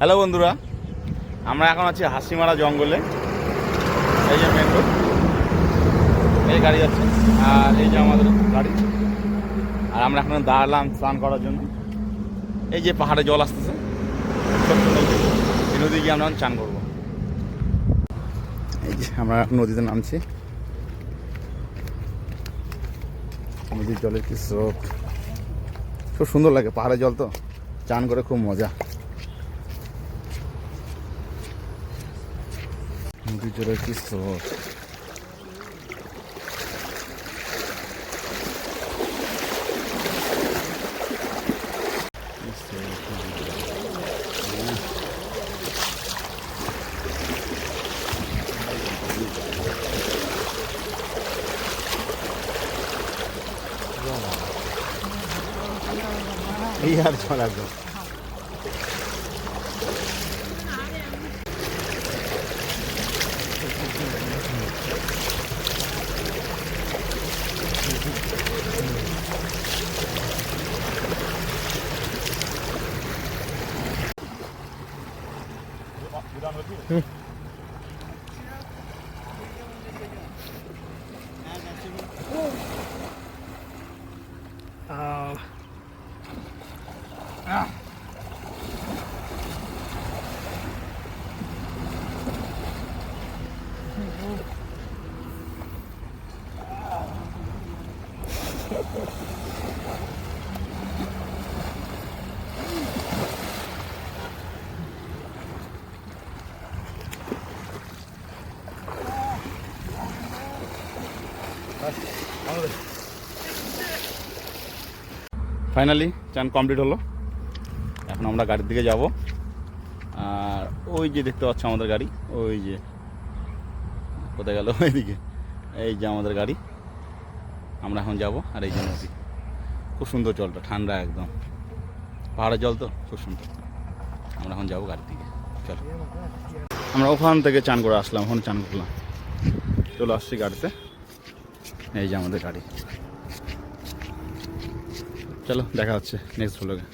Hello বন্ধুরা, আমরা এখন আছি হাসিমারা জঙ্গলে। এই যে মেন রোড, এই গাড়ি যাচ্ছে, আর এই যে আমাদের গাড়ি। আর আমরা এখন দাঁড়ালাম স্নান করার জন্য। এই যে পাহাড়ে জল আসতেছে, ছোট্ট নদী, এই নদী গিয়ে আমরা চান করবো। এই যে আমরা নদীতে নামছি, নদীর জলের কি স্রোত, খুব সুন্দর লাগে। পাহাড়ের জল তো, চান করে খুব মজা। নদীর জলের কি স্রোত। এই আর জল একদম। ফাইনালি চান কমপ্লিট হলো। এখন আমরা গাড়ির দিকে যাব। আর ওই যে দেখতে পাচ্ছ আমাদের গাড়ি, ওই যে কোথায় গেল, ওইদিকে এই যে আমাদের গাড়ি। আমরা এখন যাব। আর এই যে নদী, খুব সুন্দর জলটা, ঠান্ডা একদম, পাহাড়ের জল তো খুব সুন্দর। আমরা এখন যাবো গাড়ির দিকে। চলো, আমরা ওখান থেকে চান করে আসলাম, ওখানে চান করলাম, চলে আসছি গাড়িতে। এই যে আমাদের গাড়ি। চলো, দেখা হচ্ছে নেক্সট ব্লগে।